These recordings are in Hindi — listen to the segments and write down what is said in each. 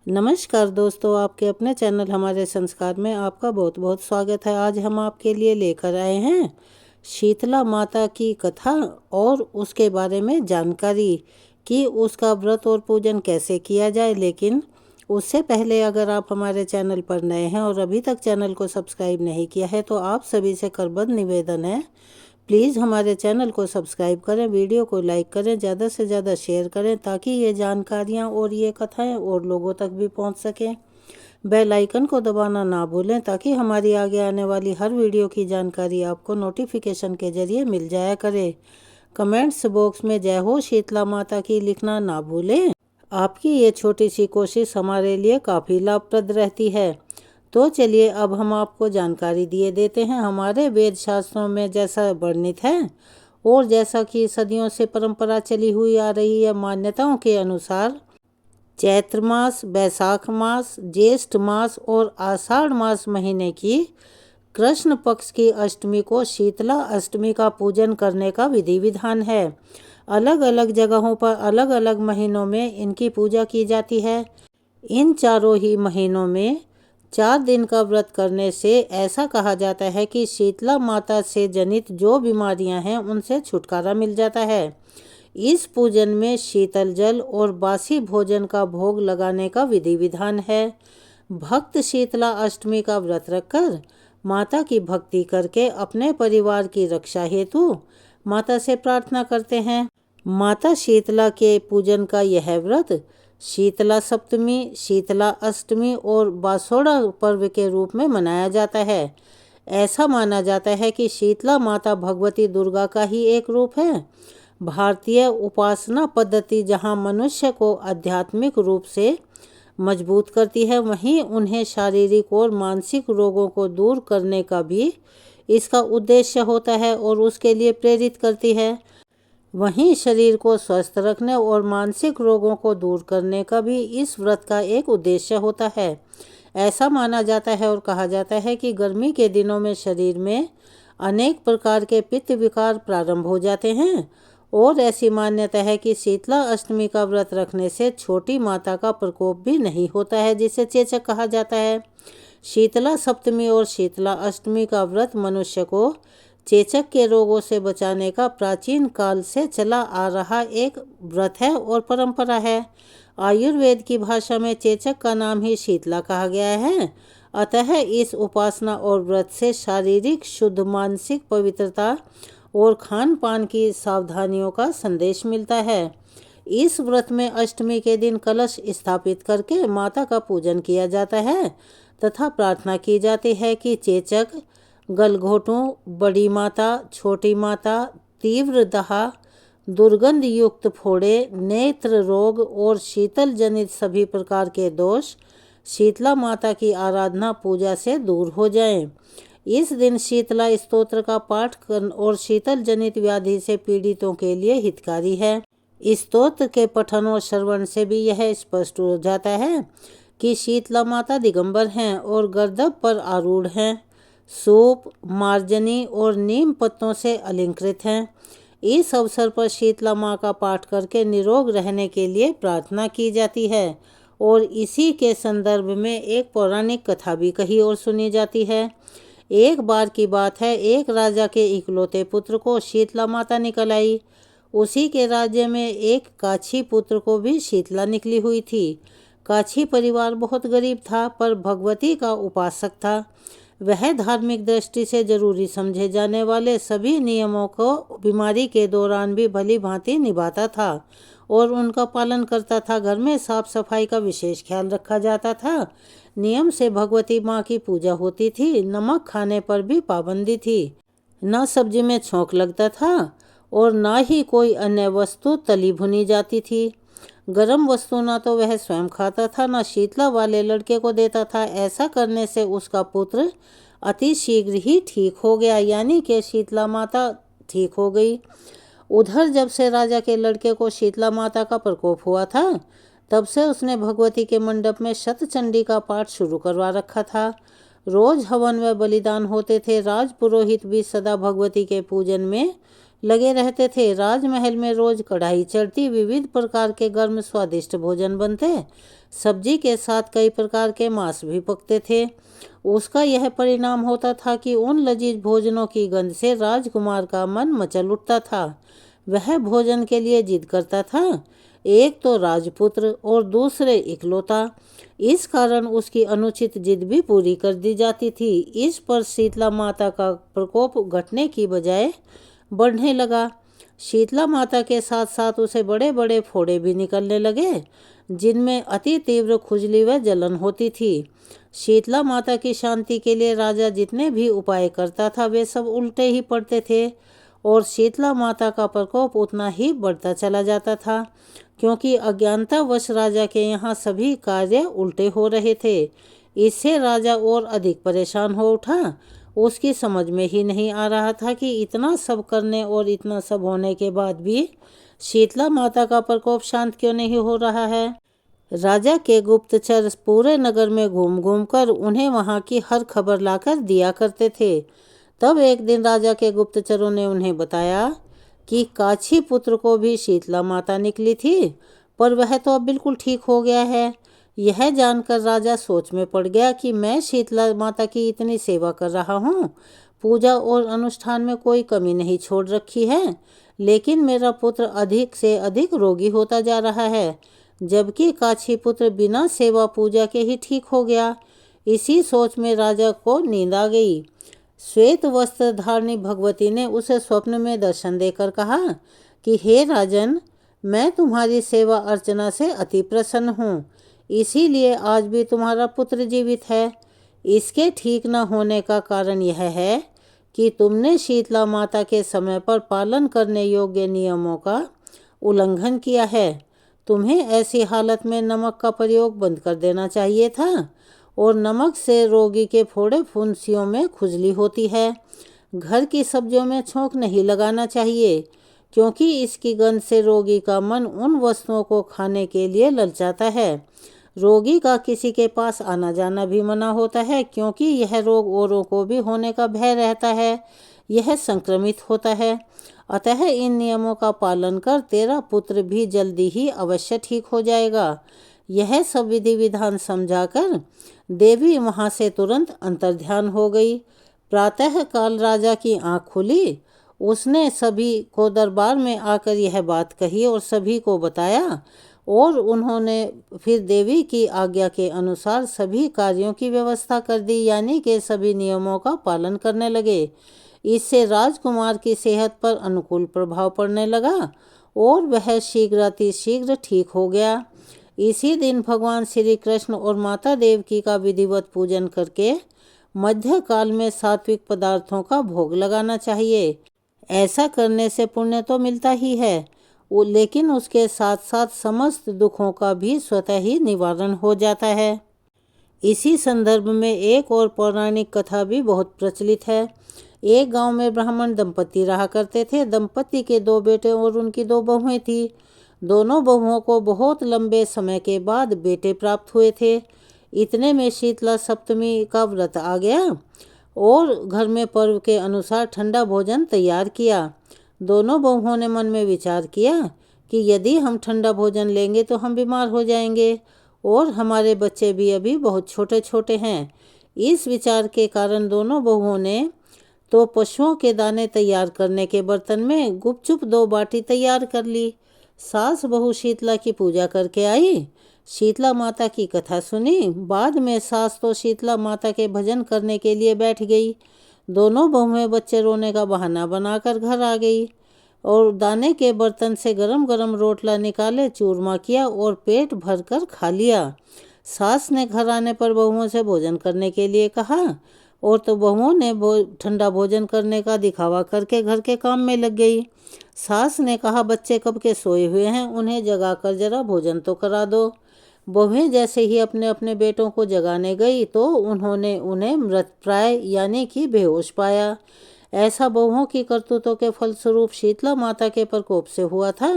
नमस्कार दोस्तों, आपके अपने चैनल हमारे संस्कार में आपका बहुत बहुत स्वागत है। आज हम आपके लिए लेकर आए हैं शीतला माता की कथा और उसके बारे में जानकारी कि उसका व्रत और पूजन कैसे किया जाए। लेकिन उससे पहले अगर आप हमारे चैनल पर नए हैं और अभी तक चैनल को सब्सक्राइब नहीं किया है तो आप सभी से करबद्ध निवेदन है, प्लीज़ हमारे चैनल को सब्सक्राइब करें, वीडियो को लाइक करें, ज़्यादा से ज़्यादा शेयर करें ताकि ये जानकारियाँ और ये कथाएं और लोगों तक भी पहुंच सकें। बेल आइकन को दबाना ना भूलें ताकि हमारी आगे आने वाली हर वीडियो की जानकारी आपको नोटिफिकेशन के जरिए मिल जाया करे। कमेंट्स बॉक्स में जय हो शीतला माता की लिखना ना भूलें। आपकी ये छोटी सी कोशिश हमारे लिए काफ़ी लाभप्रद रहती है। तो चलिए अब हम आपको जानकारी दिए देते हैं। हमारे वेद शास्त्रों में जैसा वर्णित है और जैसा कि सदियों से परंपरा चली हुई आ रही है, मान्यताओं के अनुसार चैत्र मास, बैसाख मास, ज्येष्ठ मास और आषाढ़ मास महीने की कृष्ण पक्ष की अष्टमी को शीतला अष्टमी का पूजन करने का विधि विधान है। अलग अलग जगहों पर अलग अलग महीनों में इनकी पूजा की जाती है। इन चारों ही महीनों में 4 दिन का व्रत करने से ऐसा कहा जाता है कि शीतला माता से जनित जो बीमारियां हैं उनसे छुटकारा मिल जाता है। इस पूजन में शीतल जल और बासी भोजन का भोग लगाने का विधि विधान है। भक्त शीतला अष्टमी का व्रत रखकर माता की भक्ति करके अपने परिवार की रक्षा हेतु माता से प्रार्थना करते हैं। माता शीतला के पूजन का यह व्रत शीतला सप्तमी, शीतला अष्टमी और बासोड़ा पर्व के रूप में मनाया जाता है। ऐसा माना जाता है कि शीतला माता भगवती दुर्गा का ही एक रूप है। भारतीय उपासना पद्धति जहां मनुष्य को आध्यात्मिक रूप से मजबूत करती है, वहीं उन्हें शारीरिक और मानसिक रोगों को दूर करने का भी इसका उद्देश्य होता है और उसके लिए प्रेरित करती है। वहीं शरीर को स्वस्थ रखने और मानसिक रोगों को दूर करने का भी इस व्रत का एक उद्देश्य होता है। ऐसा माना जाता है और कहा जाता है कि गर्मी के दिनों में शरीर में अनेक प्रकार के पित्त विकार प्रारंभ हो जाते हैं और ऐसी मान्यता है कि शीतला अष्टमी का व्रत रखने से छोटी माता का प्रकोप भी नहीं होता है, जिसे चेचक कहा जाता है। शीतला सप्तमी और शीतला अष्टमी का व्रत मनुष्य को चेचक के रोगों से बचाने का प्राचीन काल से चला आ रहा एक व्रत है और परंपरा है। आयुर्वेद की भाषा में चेचक का नाम ही शीतला कहा गया है। अतः इस उपासना और व्रत से शारीरिक शुद्ध, मानसिक पवित्रता और खान पान की सावधानियों का संदेश मिलता है। इस व्रत में अष्टमी के दिन कलश स्थापित करके माता का पूजन किया जाता है तथा प्रार्थना की जाती है कि चेचक, गलघोटू, बड़ी माता, छोटी माता, तीव्र दहा, दुर्गंध युक्त फोड़े, नेत्र रोग और शीतल जनित सभी प्रकार के दोष शीतला माता की आराधना पूजा से दूर हो जाएं। इस दिन शीतला स्तोत्र का पाठ कर और शीतल जनित व्याधि से पीड़ितों के लिए हितकारी है। स्तोत्र के पठन और श्रवण से भी यह स्पष्ट हो जाता है कि शीतला माता दिगंबर हैं और गर्दभ पर आरूढ़ हैं, सूप, मार्जनी और नीम पत्तों से अलंकृत हैं। इस अवसर पर शीतला माँ का पाठ करके निरोग रहने के लिए प्रार्थना की जाती है और इसी के संदर्भ में एक पौराणिक कथा भी कही और सुनी जाती है। एक बार की बात है, एक राजा के इकलौते पुत्र को शीतला माता निकल आई। उसी के राज्य में एक काछी पुत्र को भी शीतला निकली हुई थी। काछी परिवार बहुत गरीब था पर भगवती का उपासक था। वह धार्मिक दृष्टि से जरूरी समझे जाने वाले सभी नियमों को बीमारी के दौरान भी भली भांति निभाता था और उनका पालन करता था। घर में साफ सफाई का विशेष ख्याल रखा जाता था। नियम से भगवती माँ की पूजा होती थी। नमक खाने पर भी पाबंदी थी। न सब्जी में छोंक लगता था और न ही कोई अन्य वस्तु तली भुनी जाती थी। गरम वस्तु ना तो वह स्वयं खाता था, न शीतला वाले लड़के को देता था। ऐसा करने से उसका पुत्र अति शीघ्र ही ठीक हो गया, यानी कि शीतला माता ठीक हो गई। उधर जब से राजा के लड़के को शीतला माता का प्रकोप हुआ था, तब से उसने भगवती के मंडप में शतचंडी का पाठ शुरू करवा रखा था। रोज हवन व बलिदान होते थे। राज पुरोहित भी सदा भगवती के पूजन में लगे रहते थे। राजमहल में रोज कढ़ाई चढ़ती, विविध प्रकार के गर्म स्वादिष्ट भोजन बनते। सब्जी के साथ कई प्रकार के मांस भी पकते थे। उसका यह परिणाम होता था कि उन लजीज भोजनों की गंध से राजकुमार का मन मचल उठता था। वह भोजन के लिए जिद करता था, एक तो राजपुत्र और दूसरे इकलौता। इस कारण उसकी अनुचित जिद भी पूरी कर दी जाती थी। इस पर शीतला माता का प्रकोप घटने की बजाय बढ़ने लगा। शीतला माता के साथ साथ उसे बड़े बड़े फोड़े भी निकलने लगे, जिनमें अति तीव्र खुजली व जलन होती थी। शीतला माता की शांति के लिए राजा जितने भी उपाय करता था वे सब उल्टे ही पड़ते थे, और शीतला माता का प्रकोप उतना ही बढ़ता चला जाता था, क्योंकि अज्ञानतावश राजा के यहाँ सभी कार्य उल्टे हो रहे थे। इससे राजा और अधिक परेशान हो उठा। उसकी समझ में ही नहीं आ रहा था कि इतना सब करने और इतना सब होने के बाद भी शीतला माता का प्रकोप शांत क्यों नहीं हो रहा है। राजा के गुप्तचर पूरे नगर में घूम घूम कर उन्हें वहाँ की हर खबर लाकर दिया करते थे। तब एक दिन राजा के गुप्तचरों ने उन्हें बताया कि काछी पुत्र को भी शीतला माता निकली थी, पर वह तो अब बिल्कुल ठीक हो गया है। यह जानकर राजा सोच में पड़ गया कि मैं शीतला माता की इतनी सेवा कर रहा हूँ, पूजा और अनुष्ठान में कोई कमी नहीं छोड़ रखी है, लेकिन मेरा पुत्र अधिक से अधिक रोगी होता जा रहा है, जबकि काछी पुत्र बिना सेवा पूजा के ही ठीक हो गया। इसी सोच में राजा को नींद आ गई। श्वेत वस्त्र धारणी भगवती ने उसे स्वप्न में दर्शन देकर कहा कि हे राजन, मैं तुम्हारी सेवा अर्चना से अति प्रसन्न हूँ, इसीलिए आज भी तुम्हारा पुत्र जीवित है। इसके ठीक न होने का कारण यह है कि तुमने शीतला माता के समय पर पालन करने योग्य नियमों का उल्लंघन किया है। तुम्हें ऐसी हालत में नमक का प्रयोग बंद कर देना चाहिए था, और नमक से रोगी के फोड़े फुंसियों में खुजली होती है। घर की सब्जियों में छोंक नहीं लगाना चाहिए, क्योंकि इसकी गंध से रोगी का मन उन वस्तुओं को खाने के लिए ललचाता है। रोगी का किसी के पास आना जाना भी मना होता है, क्योंकि यह रोग औरों को भी होने का भय रहता है, यह संक्रमित होता है। अतः इन नियमों का पालन कर तेरा पुत्र भी जल्दी ही अवश्य ठीक हो जाएगा। यह सब विधि विधान समझाकर देवी वहाँ से तुरंत अंतर्ध्यान हो गई। प्रातः काल राजा की आँख खुली। उसने सभी को दरबार में आकर यह बात कही और सभी को बताया, और उन्होंने फिर देवी की आज्ञा के अनुसार सभी कार्यों की व्यवस्था कर दी, यानी कि सभी नियमों का पालन करने लगे। इससे राजकुमार की सेहत पर अनुकूल प्रभाव पड़ने लगा और वह शीघ्रातिशीघ्र ठीक हो गया। इसी दिन भगवान श्री कृष्ण और माता देवकी का विधिवत पूजन करके मध्य काल में सात्विक पदार्थों का भोग लगाना चाहिए। ऐसा करने से पुण्य तो मिलता ही है, लेकिन उसके साथ साथ समस्त दुखों का भी स्वतः ही निवारण हो जाता है। इसी संदर्भ में एक और पौराणिक कथा भी बहुत प्रचलित है। एक गांव में ब्राह्मण दंपति रहा करते थे। दंपति के 2 बेटे और उनकी 2 बहुएं थी। दोनों बहुओं को बहुत लंबे समय के बाद बेटे प्राप्त हुए थे। इतने में शीतला सप्तमी का व्रत आ गया और घर में पर्व के अनुसार ठंडा भोजन तैयार किया। दोनों बहुओं ने मन में विचार किया कि यदि हम ठंडा भोजन लेंगे तो हम बीमार हो जाएंगे, और हमारे बच्चे भी अभी बहुत छोटे छोटे हैं। इस विचार के कारण दोनों बहुओं ने तो पशुओं के दाने तैयार करने के बर्तन में गुपचुप 2 बाटी तैयार कर ली। सास बहू शीतला की पूजा करके आई, शीतला माता की कथा सुनी। बाद में सास तो शीतला माता के भजन करने के लिए बैठ गई। दोनों बहुएं बच्चे रोने का बहाना बनाकर घर आ गई और दाने के बर्तन से गरम गरम रोटला निकाले, चूरमा किया और पेट भरकर खा लिया। सास ने घर आने पर बहुओं से भोजन करने के लिए कहा, और तो बहुओं ने ठंडा भोजन करने का दिखावा करके घर के काम में लग गई। सास ने कहा, बच्चे कब के सोए हुए हैं, उन्हें जगाकर जरा भोजन तो करा दो। बहुएं जैसे ही अपने अपने बेटों को जगाने गई तो उन्होंने उन्हें मृतप्राय यानी कि बेहोश पाया। ऐसा बहुओं की करतूतों के फलस्वरूप शीतला माता के प्रकोप से हुआ था।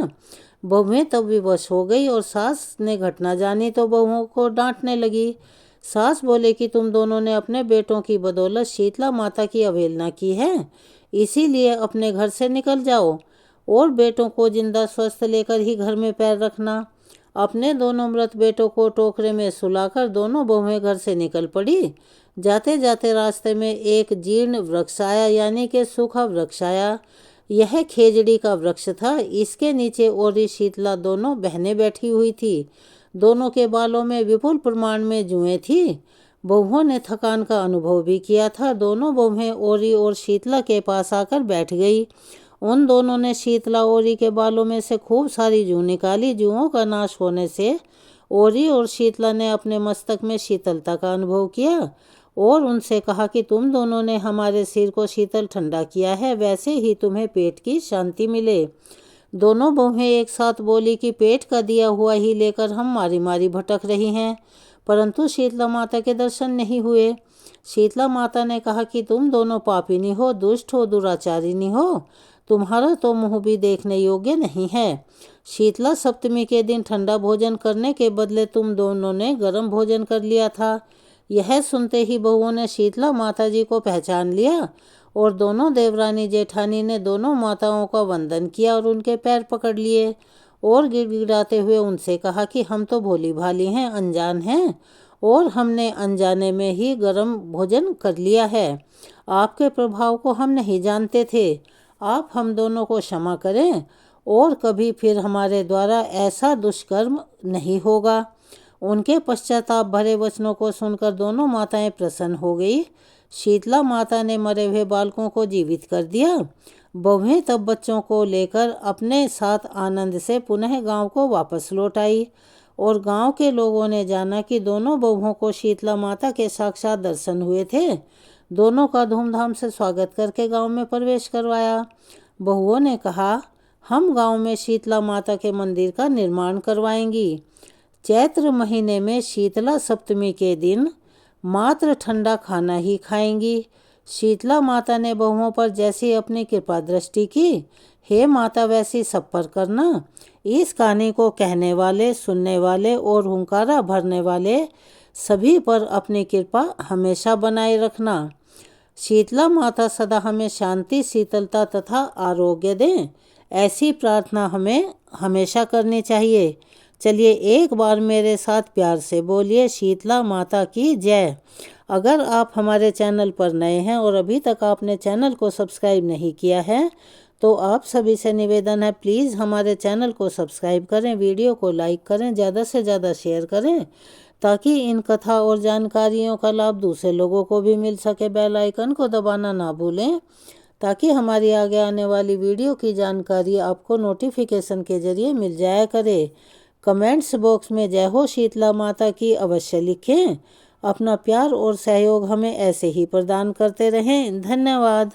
बहुएं तब विवश हो गई और सास ने घटना जानी तो बहुओं को डांटने लगी। सास बोले कि तुम दोनों ने अपने बेटों की बदौलत शीतला माता की अवहेलना की है, इसीलिए अपने घर से निकल जाओ और बेटों को जिंदा स्वस्थ लेकर ही घर में पैर रखना। अपने दोनों मृत बेटों को टोकरे में सुलाकर दोनों बहुएं घर से निकल पड़ी। जाते जाते रास्ते में एक जीर्ण वृक्ष आया, यानी कि सूखा वृक्ष आया। यह खेजड़ी का वृक्ष था। इसके नीचे ओरी शीतला दोनों बहनें बैठी हुई थी। दोनों के बालों में विपुल प्रमाण में जुएं थी। बहुओं ने थकान का अनुभव भी किया था। दोनों बहुएं ओरी और शीतला के पास आकर बैठ गई। उन दोनों ने शीतला ओरी के बालों में से खूब सारी जूं निकाली। जूओं का नाश होने से ओरी और शीतला ने अपने मस्तक में शीतलता का अनुभव किया और उनसे कहा कि तुम दोनों ने हमारे सिर को शीतल ठंडा किया है, वैसे ही तुम्हें पेट की शांति मिले। दोनों बहुएं एक साथ बोली कि पेट का दिया हुआ ही लेकर हम मारी मारी भटक रही हैं, परंतु शीतला माता के दर्शन नहीं हुए। शीतला माता ने कहा कि तुम दोनों पापिनी हो, दुष्ट हो, दुराचारिणी हो। तुम्हारा तो मुँह भी देखने योग्य नहीं है। शीतला सप्तमी के दिन ठंडा भोजन करने के बदले तुम दोनों ने गर्म भोजन कर लिया था। यह सुनते ही बहुओं ने शीतला माता जी को पहचान लिया और दोनों देवरानी जेठानी ने दोनों माताओं का वंदन किया और उनके पैर पकड़ लिए और गिड़गिड़ाते हुए उनसे कहा कि हम तो भोली भाली हैं, अनजान हैं और हमने अनजाने में ही गर्म भोजन कर लिया है। आपके प्रभाव को हम नहीं जानते थे। आप हम दोनों को क्षमा करें और कभी फिर हमारे द्वारा ऐसा दुष्कर्म नहीं होगा। उनके पश्चाताप भरे वचनों को सुनकर दोनों माताएं प्रसन्न हो गई। शीतला माता ने मरे हुए बालकों को जीवित कर दिया। बहुएं तब बच्चों को लेकर अपने साथ आनंद से पुनः गांव को वापस लौट आई और गांव के लोगों ने जाना कि दोनों बहुओं को शीतला माता के साक्षात दर्शन हुए थे। दोनों का धूमधाम से स्वागत करके गांव में प्रवेश करवाया। बहुओं ने कहा, हम गांव में शीतला माता के मंदिर का निर्माण करवाएंगी। चैत्र महीने में शीतला सप्तमी के दिन मात्र ठंडा खाना ही खाएंगी। शीतला माता ने बहुओं पर जैसी अपनी कृपा दृष्टि की, हे माता वैसी सब पर करना। इस कहानी को कहने वाले, सुनने वाले और हुंकारा भरने वाले सभी पर अपनी कृपा हमेशा बनाए रखना। शीतला माता सदा हमें शांति, शीतलता तथा आरोग्य दें, ऐसी प्रार्थना हमें हमेशा करनी चाहिए। चलिए एक बार मेरे साथ प्यार से बोलिए, शीतला माता की जय। अगर आप हमारे चैनल पर नए हैं और अभी तक आपने चैनल को सब्सक्राइब नहीं किया है तो आप सभी से निवेदन है, प्लीज़ हमारे चैनल को सब्सक्राइब करें, वीडियो को लाइक करें, ज़्यादा से ज़्यादा शेयर करें ताकि इन कथा और जानकारियों का लाभ दूसरे लोगों को भी मिल सके। बेल आइकन को दबाना ना भूलें ताकि हमारी आगे आने वाली वीडियो की जानकारी आपको नोटिफिकेशन के जरिए मिल जाया करे। कमेंट्स बॉक्स में जय हो शीतला माता की अवश्य लिखें। अपना प्यार और सहयोग हमें ऐसे ही प्रदान करते रहें। धन्यवाद।